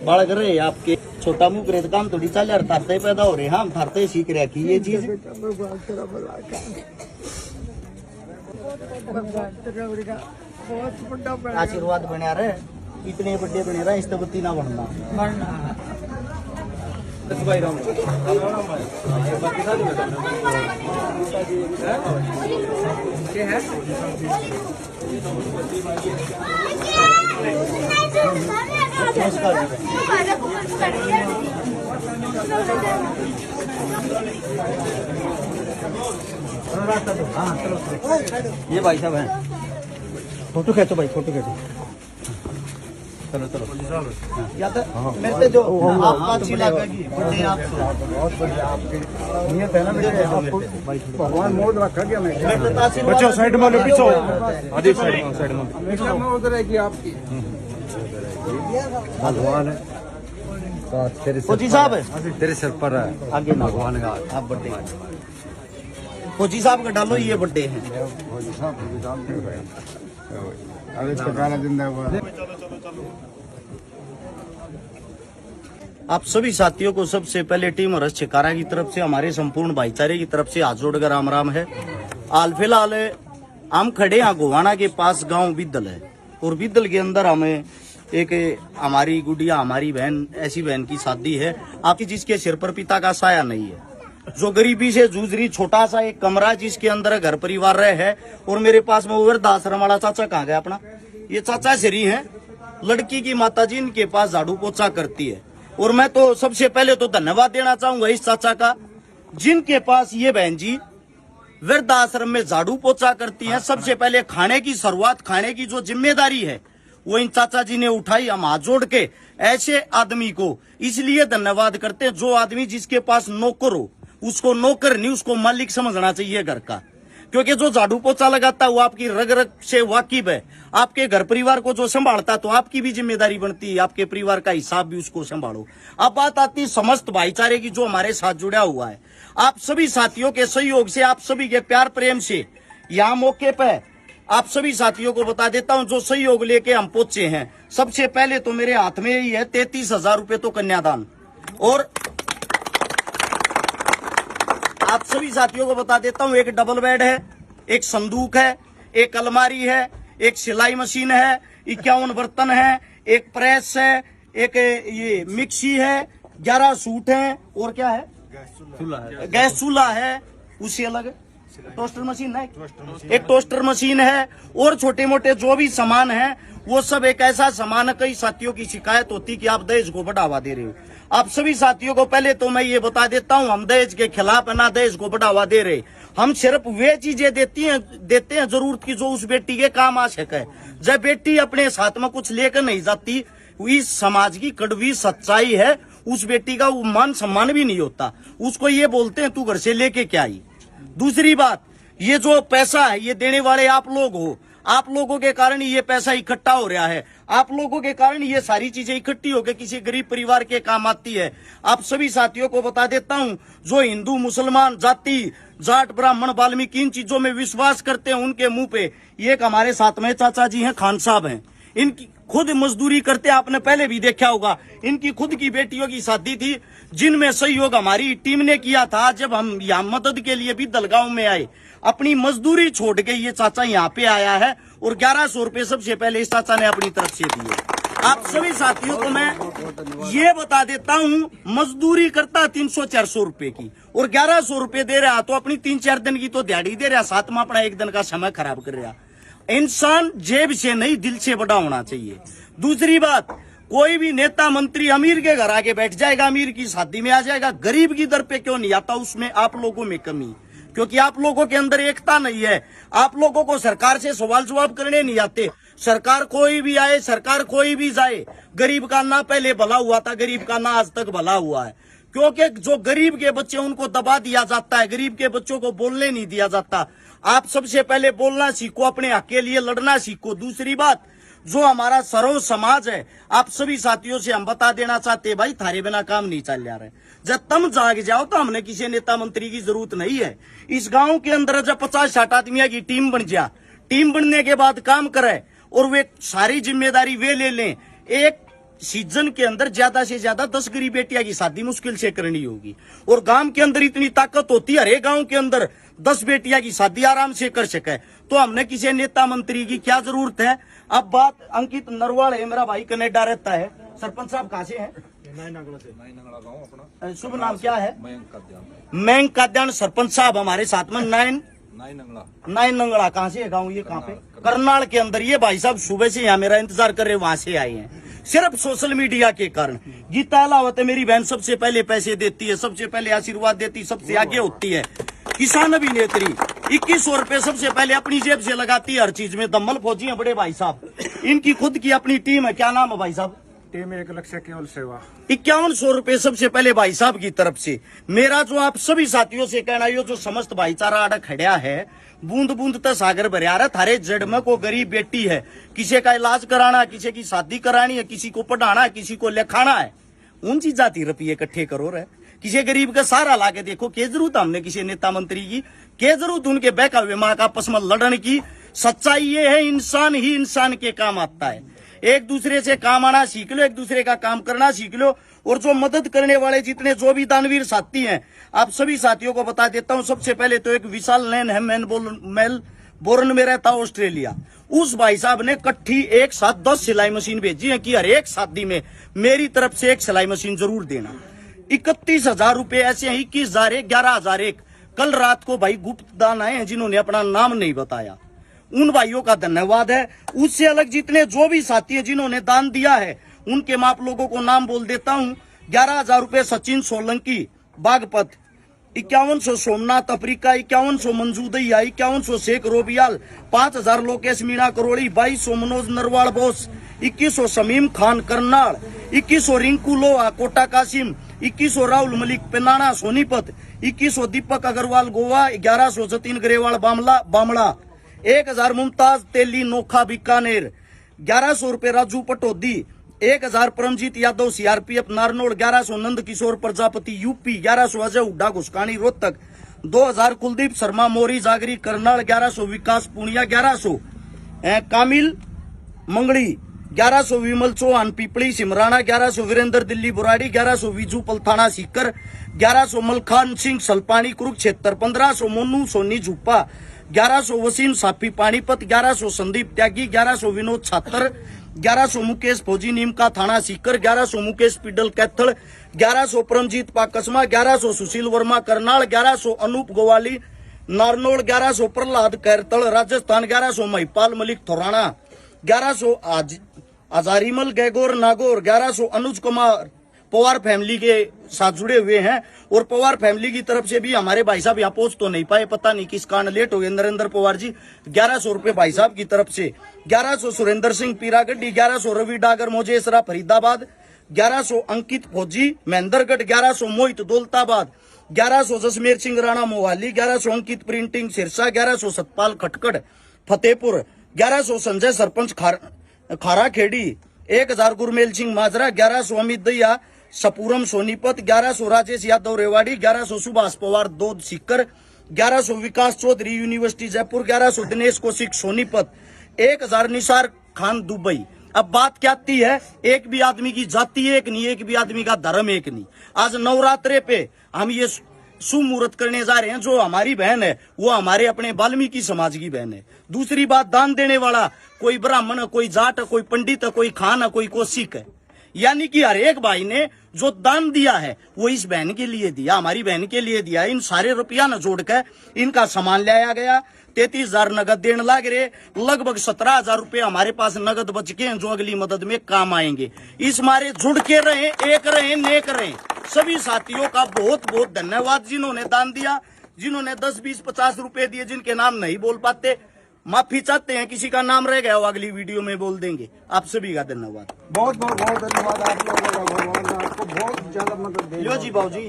बाल कर रहे आपके छोटा मुंह करे तो काम थोड़ी चल यार, थारते पैदा हो रहे हैं, हम थारते सीख रहे की ये चीज। आशीर्वाद बना रहे, इतने बड़े बने रहे, इस तबती ना बढ़ना। ये भाई साहब हैं, फोटो खींचो भाई, फोटो खींचो। चलो चलो या तो मेरे से जो आपका अच्छी लगेगी बर्थडे आपसे बहुत बढ़िया आपके नियत है ना मेरे आपको भगवान मोद रखा गया। मैं बच्चों साइड में लो, पीछे आधी साइड में हमेशा मोद रहेगी आपकी। भगवान है फौजी साहब है तेरे सिर पर है आगे ना भगवान का आप बर्थडे फौजी साहब का डालो, ये बर्थडे है फौजी साहब। आप सभी साथियों को सबसे पहले टीम रस छिकारा की तरफ से, हमारे संपूर्ण भाईचारे की तरफ से हाथ जोड़कर राम राम है। हाल फिलहाल हम खड़े हैं गोवाना के पास, गांव बिद्दल है, और बिद्दल के अंदर हमें एक हमारी गुड़िया, हमारी बहन, ऐसी बहन की शादी है आपकी जिसके सिर पर पिता का साया नहीं है, जो गरीबी से जूझ रही, छोटा सा एक कमरा जिसके अंदर घर परिवार रहे है। और मेरे पास में वृद्धाश्रम वाला चाचा कहाँ गया अपना, ये चाचा श्री है, लड़की की माता जी इनके पास झाड़ू पोछा करती है। और मैं तो सबसे पहले तो धन्यवाद देना चाहूंगा इस चाचा का, जिनके पास ये बहन जी वृद्धाश्रम में झाड़ू पोछा करती है। सबसे पहले खाने की शुरुआत, खाने की जो जिम्मेदारी है वो इन चाचा जी ने उठाई। हम हाथ जोड़ के ऐसे आदमी को इसलिए धन्यवाद करते हैं, जो आदमी जिसके पास नौकर हो उसको नौकर नहीं, उसको मालिक समझना चाहिए घर का। क्योंकि जो झाड़ू पोछा लगाता है वो आपकी रग रग से वाकिफ है, आपके घर परिवार को जो संभालता तो आपकी भी जिम्मेदारी बनती है, आपके परिवार का हिसाब भी उसको संभालो। अब बात आती समस्त भाईचारे की जो हमारे साथ जुड़ा हुआ है, आप सभी साथियों के सहयोग से, आप सभी के प्यार प्रेम से यहाँ मौके पर आप सभी साथियों को बता देता हूँ जो सहयोग लेके हम पहुंचे हैं। सबसे पहले तो मेरे हाथ में ही है 33,000 रुपए तो कन्यादान, और आप सभी साथियों को बता देता हूँ एक डबल बेड है, एक संदूक है, एक अलमारी है, एक सिलाई मशीन है, 51 बर्तन है, एक प्रेस है, एक ये मिक्सी है, 11 सूट है, और क्या है, गैस चूल्हा है, उससे अलग टोस्टर मशीन है, एक टोस्टर मशीन है, और छोटे मोटे जो भी सामान है वो सब एक ऐसा सामान है। कई साथियों की शिकायत होती कि आप दहेज को बढ़ावा दे रहे हो। आप सभी साथियों को पहले तो मैं ये बता देता हूँ, हम दहेज के खिलाफ है, ना दहेज को बढ़ावा दे रहे। हम सिर्फ वे चीजें देते हैं जरूरत की जो उस बेटी के काम आ सके। जब बेटी अपने साथ में कुछ लेकर नहीं जाती, इस समाज की कड़वी सच्चाई है, उस बेटी का वो मान सम्मान भी नहीं होता। उसको ये बोलते हैं तू घर से लेके क्या आई। दूसरी बात, ये जो पैसा है ये देने वाले आप लोग हो, आप लोगों के कारण ये पैसा इकट्ठा हो रहा है, आप लोगों के कारण ये सारी चीजें इकट्ठी होकर किसी गरीब परिवार के काम आती है। आप सभी साथियों को बता देता हूं, जो हिंदू मुसलमान जाति जाट ब्राह्मण वाल्मीकि इन चीजों में विश्वास करते हैं, उनके मुंह पे एक हमारे साथ में चाचा जी हैं, खान साहब हैं, इनकी खुद मजदूरी करते, आपने पहले भी देखा होगा। इनकी खुद की बेटियों की शादी थी, जिनमें सहयोग हमारी टीम ने किया था। जब हम यहाँ मदद के लिए भी दलगांव में आए, अपनी मजदूरी छोड़ के ये चाचा यहाँ पे आया है, और 1100 रुपए सबसे पहले इस चाचा ने अपनी तरफ से दिए। आप सभी साथियों को मैं ये बता देता हूँ, मजदूरी करता 300-400 रुपए की, और 1100 रुपए दे रहा, तो अपनी 3-4 दिन की तो दिहाड़ी दे रहा, साथ में अपना एक दिन का समय खराब कर रहा। इंसान जेब से नहीं दिल से बड़ा होना चाहिए। दूसरी बात, कोई भी नेता मंत्री अमीर के घर आके बैठ जाएगा, अमीर की शादी में आ जाएगा, गरीब की दर पे क्यों नहीं आता, उसमें आप लोगों में कमी, क्योंकि आप लोगों के अंदर एकता नहीं है। आप लोगों को सरकार से सवाल जवाब करने नहीं आते। सरकार कोई भी आए, सरकार कोई भी जाए, गरीब का ना पहले भला हुआ था, गरीब का ना आज तक भला हुआ है। क्योंकि जो गरीब के बच्चे उनको दबा दिया जाता है, गरीब के बच्चों को बोलने नहीं दिया जाता। आप सबसे पहले बोलना सीखो, अपने हक के लिए लड़ना सीखो। दूसरी बात, जो हमारा सर्व समाज है, आप सभी साथियों से हम बता देना चाहते हैं, भाई थारे बिना काम नहीं चल जा रहा है। जब तुम जाग जाओ तो हमने किसी नेता मंत्री की जरूरत नहीं है। इस गांव के अंदर जब 50-60 आदमियों की टीम बन जा, टीम बनने के बाद काम करे और वे सारी जिम्मेदारी वे ले लें, एक सीजन के अंदर ज्यादा से ज्यादा 10 गरीब बेटिया की शादी मुश्किल से करनी होगी, और गांव के अंदर इतनी ताकत होती है, हर गांव के अंदर 10 बेटिया की शादी आराम से कर सके, तो हमने किसी नेता मंत्री की क्या जरूरत है। अब बात अंकित नरवाल है, मेरा भाई कनेडा रहता है। सरपंच साहब कहाँ से हैं? शुभ नाम क्या है? मयंक काद्यान। सरपंच साहब हमारे साथ में नाइन नंगड़ा। कहाँ से है गाँव? ये कहाँ पे? करनाल के अंदर। ये भाई साहब सुबह से यहाँ मेरा इंतजार कर रहे, वहां से आए हैं सिर्फ सोशल मीडिया के कारण। गीता अलावत है मेरी बहन, सबसे पहले पैसे देती है, सबसे पहले आशीर्वाद देती, सबसे आगे होती है। किसान अभिनेत्री 2100 रुपए सबसे पहले अपनी जेब से लगाती है हर चीज में। दम्मल फौजी है बड़े भाई साहब, इनकी खुद की अपनी टीम है। क्या नाम है भाई साहब? टीम 1 लक्ष्य केवल सेवा। 5100 रुपए सबसे पहले भाई साहब की तरफ से। मेरा जो आप सभी साथियों से कहना, ये जो समस्त भाईचारा आड़ा खड़ा है, बूंद बूंद तक सागर भरिया रहा। थारे जड़ में को गरीब बेटी है, किसी का इलाज कराना, किसी की शादी करानी है, किसी को पढ़ाना है, किसी को लिखाना है, उन चीज जाती रुपये इकट्ठे करो रहे। किसी गरीब का सहारा लाके देखो। के जरूरत हमने किसी नेता मंत्री की, के जरूरत उनके बहका हुए माँ का आपस में लड़ने की। सच्चाई ये है, इंसान ही इंसान के काम आता है। एक दूसरे से काम आना सीख लो, एक दूसरे का काम करना सीख लो। और जो मदद करने वाले जितने जो भी दानवीर साथी हैं, आप सभी साथियों को बता देता हूं। सबसे पहले तो एक विशाल नैन है, मेलबोर्न में रहता ऑस्ट्रेलिया। उस भाई साहब ने इकट्ठी एक साथ 10 सिलाई मशीन भेजी है कि हर एक शादी में मेरी तरफ से एक सिलाई मशीन जरूर देना। 31,000 रुपए ऐसे हैं, 21,000 एक, 11,000 एक। कल रात को भाई गुप्त दान आए हैं जिन्होंने अपना नाम नहीं बताया, उन भाइयों का धन्यवाद है। उससे अलग जितने जो भी साथी हैं जिन्होंने दान दिया है, उनके मैं आप लोगों को नाम बोल देता हूं। 11,000 रुपए सचिन सोलंकी बागपत, 5100 सोमनाथ अफ्रीका, 5100 मंजू दैया, 5100 शेख रोबियाल, 5000 लोकेश मीणा करोड़ी, 2200 मनोज नरवाल बोस, 2100 शमीम खान करनाल, 2100 रिंकू लोहा कोटा कासिम, 2100 राहुल मलिक पेनाना सोनीपत, 2100 दीपक अग्रवाल गोवा, 1100 जतिन ग्रेवाल बामड़ा, 1000 मुमताज तेली नोखा बीकानेर, 1100 रुपए राजू पटोदी, 1000 परमजीत यादव सीआरपीएफ नारनौल, 1100 नंद किशोर प्रजापति यूपी, 1100 अजय हुड्डा घुसकानी रोहतक, 2000 कुलदीप शर्मा मोरी जागरी करनाल, 1100 विकास पुनिया, 1100 कामिल मंगड़ी, 1100 विमल चौहान पीपली सिमराना, 1100 वीरेंद्र दिल्ली बुराड़ी, 1100 विजू पलथाना सीकर, 1100 मलखान सिंह सलपानी कुरुक्षेत्र, 1500 मोनू सोनी झुप्पा, 1100 वसीम साफी पानीपत, 1100 संदीप त्यागी, 1100 विनोद छात्र, 1100 मुकेश फौजी नीमका थाना सीकर, 1100 मुकेश पिडल कैथल, 1100 परमजीत पाकसमा, 1100 सुशील वर्मा करनाल, 1100 अनूप गोवाली नारनौल, 1100 प्रहलाद कैरतल राजस्थान, 1100 महिपाल मलिक थोराना, 1100 आजारीमल गैगोर नागौर, 1100 अनुज कुमार पवार फैमिली के साथ जुड़े हुए हैं। और पवार फैमिली की तरफ से भी हमारे भाई साहब यहाँ पहुंच तो नहीं पाए, पता नहीं किस कारण लेट हो गए। नरेंद्र पवार जी 1100 रुपए भाई साहब की तरफ से, 1100 सुरेंद्र सिंह पीरागढ़ी, 1100 रवि डागर मोजेसरा फरीदाबाद, 1100 अंकित फौजी महेंद्रगढ़, 1100 मोहित दौलताबाद, 1100 जसमेर सिंह राणा मोहाली, 1100 अंकित प्रिंटिंग सिरसा, 1100 सतपाल खटकड़ फतेहपुर, 1100 संजय सरपंच खारा खेड़ी, 1000 गुरमेल सिंह माजरा, 1100 अमित दैया सपूरम सोनीपत, 1100 राजेश यादव रेवाड़ी, 1100 सुभाष पवार दोद सीकर, 1100 विकास चौधरी यूनिवर्सिटी जयपुर, 1100 दिनेश कौशिक सोनीपत, 1000 निसार खान दुबई। अब बात क्या आती है, एक भी आदमी की जाति एक नहीं, एक भी आदमी का धर्म एक नहीं। आज नवरात्रे पे हम ये सुमुहूर्त करने जा रहे हैं। जो हमारी बहन है वो हमारे अपने वाल्मीकि समाज की बहन है। दूसरी बात, दान देने वाला कोई ब्राह्मण है, कोई जाट है, कोई पंडित है, कोई खान है, कोई कौशिक है। यानी कि हर एक भाई ने जो दान दिया है वो इस बहन के लिए दिया, हमारी बहन के लिए दिया। इन सारे रुपया न जोड़कर इनका सामान लाया गया। 33,000 नगद देने लग रहे, लगभग 17,000 रुपए हमारे पास नगद बच के हैं जो अगली मदद में काम आएंगे। इस मारे जुड़ के रहे, एक रहे, नेक रहे। सभी साथियों का बहुत बहुत धन्यवाद जिन्होंने दान दिया, जिन्होंने 10, 20, 50 रुपए दिए, जिनके नाम नहीं बोल पाते माफी चाहते हैं, किसी का नाम रह गया हो अगली वीडियो में बोल देंगे। आप सभी का धन्यवाद, बहुत बहुत बहुत धन्यवाद आप लोगों का। भगवान आपको बहुत ज्यादा मदद दे। लो जी बाबू जी।